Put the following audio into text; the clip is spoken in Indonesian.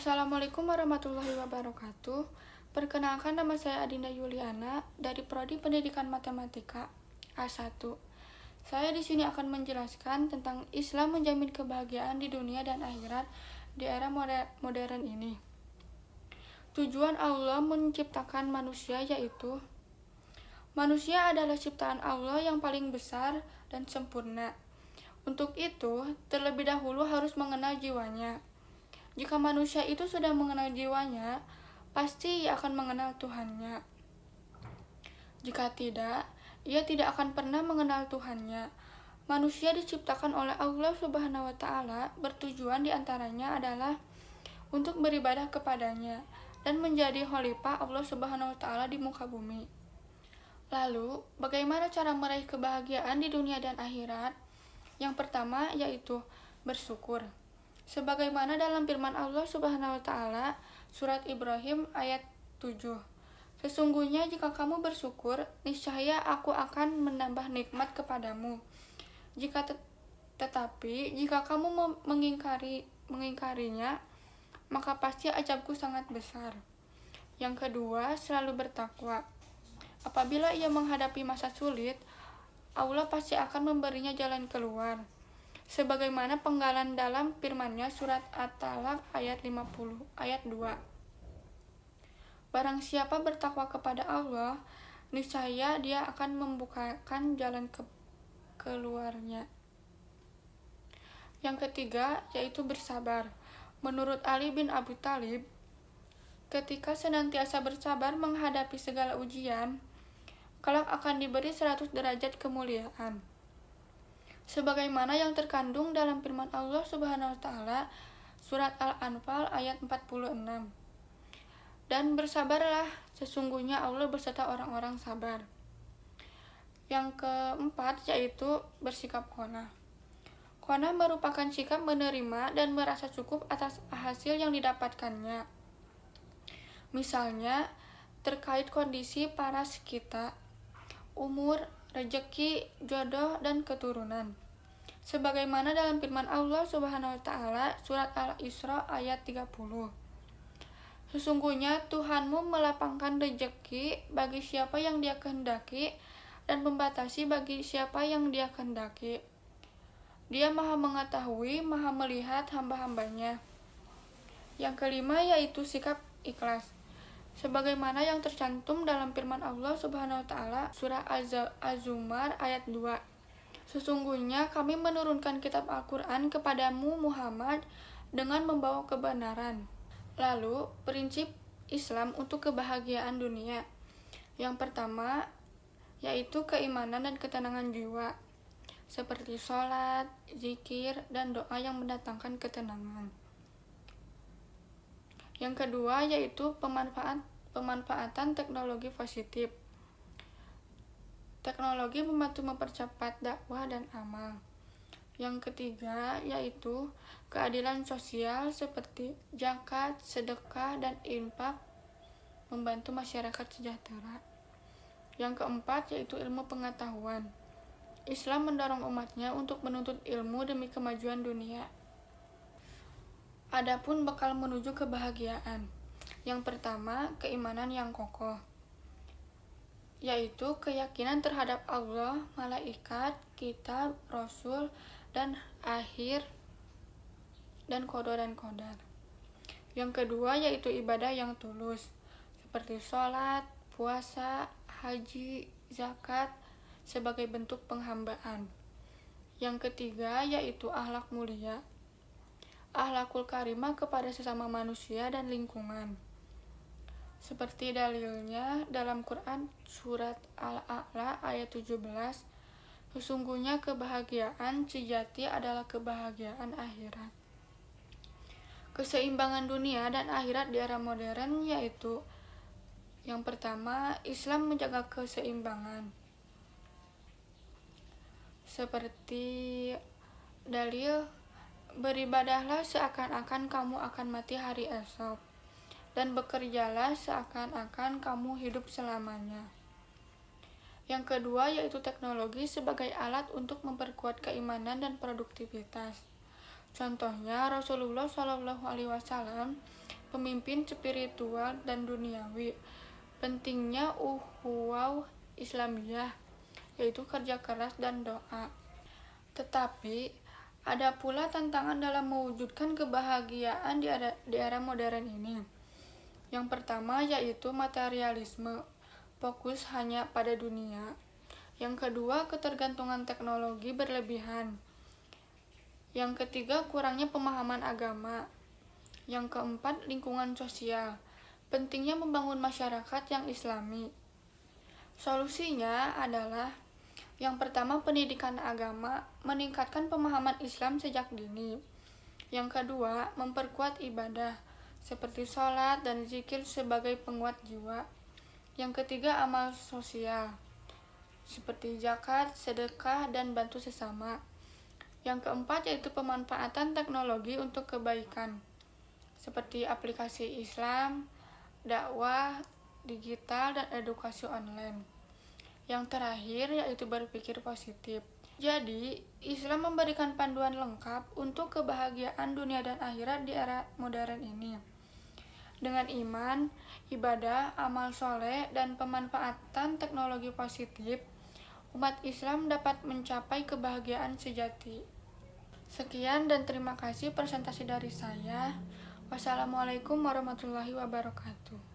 Assalamualaikum warahmatullahi wabarakatuh. Perkenalkan, nama saya Adinda Yuliana dari Prodi Pendidikan Matematika A1. Saya di sini akan menjelaskan tentang Islam menjamin kebahagiaan di dunia dan akhirat di era modern ini. Tujuan Allah menciptakan manusia yaitu manusia adalah ciptaan Allah yang paling besar dan sempurna. Untuk itu, terlebih dahulu harus mengenal jiwanya. Jika manusia itu sudah mengenal jiwanya, pasti ia akan mengenal Tuhannya. Jika tidak, ia tidak akan pernah mengenal Tuhannya. Manusia diciptakan oleh Allah Subhanahu wa Ta'ala, bertujuan diantaranya adalah untuk beribadah kepadanya dan menjadi khalifah Allah Subhanahu wa Ta'ala di muka bumi. Lalu, bagaimana cara meraih kebahagiaan di dunia dan akhirat? Yang pertama yaitu bersyukur. Sebagaimana dalam firman Allah Subhanahu wa Ta'ala, surat Ibrahim ayat 7. Sesungguhnya jika kamu bersyukur, niscaya aku akan menambah nikmat kepadamu. Tetapi jika kamu mengingkarinya, maka pasti azabku sangat besar. Yang kedua, selalu bertakwa. Apabila ia menghadapi masa sulit, Allah pasti akan memberinya jalan keluar. Sebagaimana penggalan dalam firman-Nya surat At-Talaq ayat 50 ayat 2. Barang siapa bertakwa kepada Allah, niscaya dia akan membukakan jalan keluarnya. Yang ketiga yaitu bersabar. Menurut Ali bin Abi Thalib, ketika senantiasa bersabar menghadapi segala ujian, kelak akan diberi 100 derajat kemuliaan. Sebagaimana yang terkandung dalam firman Allah Subhanahu wa Ta'ala surat Al-Anfal ayat 46. Dan bersabarlah, sesungguhnya Allah beserta orang-orang sabar. Yang keempat yaitu bersikap qanaah. Qanaah merupakan sikap menerima dan merasa cukup atas hasil yang didapatkannya. Misalnya terkait kondisi paras kita, umur, rezeki, jodoh, dan keturunan. Sebagaimana dalam firman Allah Subhanahu wa Ta'ala surat Al-Isra ayat 30. Sesungguhnya Tuhanmu melapangkan rezeki bagi siapa yang Dia kehendaki dan membatasi bagi siapa yang Dia kehendaki. Dia Maha mengetahui, Maha melihat hamba-hambanya. Yang kelima yaitu sikap ikhlas. Sebagaimana yang tercantum dalam firman Allah Subhanahu wa Ta'ala surah Az-Zumar ayat 2. Sesungguhnya kami menurunkan kitab Al-Quran kepadamu Muhammad dengan membawa kebenaran. Lalu, prinsip Islam untuk kebahagiaan dunia. Yang pertama yaitu keimanan dan ketenangan jiwa, seperti sholat, zikir, dan doa yang mendatangkan ketenangan. Yang kedua yaitu pemanfaatan teknologi positif. Teknologi membantu mempercepat dakwah dan amal. Yang ketiga yaitu keadilan sosial seperti zakat, sedekah, dan infak membantu masyarakat sejahtera. Yang keempat yaitu ilmu pengetahuan. Islam mendorong umatnya untuk menuntut ilmu demi kemajuan dunia. Adapun bekal menuju kebahagiaan. Yang pertama, keimanan yang kokoh, yaitu keyakinan terhadap Allah, malaikat, kitab, rasul, dan akhir, dan qada dan qadar. Yang kedua yaitu ibadah yang tulus, seperti sholat, puasa, haji, zakat, sebagai bentuk penghambaan. Yang ketiga yaitu akhlak mulia, akhlakul karimah kepada sesama manusia dan lingkungan. Seperti dalilnya dalam Quran surat Al-A'la ayat 17, sesungguhnya kebahagiaan sejati adalah kebahagiaan akhirat. Keseimbangan dunia dan akhirat di era modern yaitu yang pertama, Islam menjaga keseimbangan. Seperti dalil, beribadahlah seakan-akan kamu akan mati hari esok, dan bekerjalah seakan-akan kamu hidup selamanya. Yang kedua yaitu teknologi sebagai alat untuk memperkuat keimanan dan produktivitas. Contohnya Rasulullah SAW pemimpin spiritual dan duniawi. Pentingnya ukhuwah Islamiyah, yaitu kerja keras dan doa. Tetapi ada pula tantangan dalam mewujudkan kebahagiaan di era modern ini. Yang pertama yaitu materialisme, fokus hanya pada dunia. Yang kedua, ketergantungan teknologi berlebihan. Yang ketiga, kurangnya pemahaman agama. Yang keempat, lingkungan sosial. Pentingnya membangun masyarakat yang islami. Solusinya adalah yang pertama, pendidikan agama, meningkatkan pemahaman Islam sejak dini. Yang kedua, memperkuat ibadah, seperti sholat dan zikir sebagai penguat jiwa. Yang ketiga, amal sosial, seperti zakat, sedekah, dan bantu sesama. Yang keempat, yaitu pemanfaatan teknologi untuk kebaikan, seperti aplikasi Islam, dakwah, digital, dan edukasi online. Yang terakhir yaitu berpikir positif. Jadi, Islam memberikan panduan lengkap untuk kebahagiaan dunia dan akhirat di era modern ini. Dengan iman, ibadah, amal soleh, dan pemanfaatan teknologi positif, umat Islam dapat mencapai kebahagiaan sejati. Sekian dan terima kasih presentasi dari saya. Wassalamualaikum warahmatullahi wabarakatuh.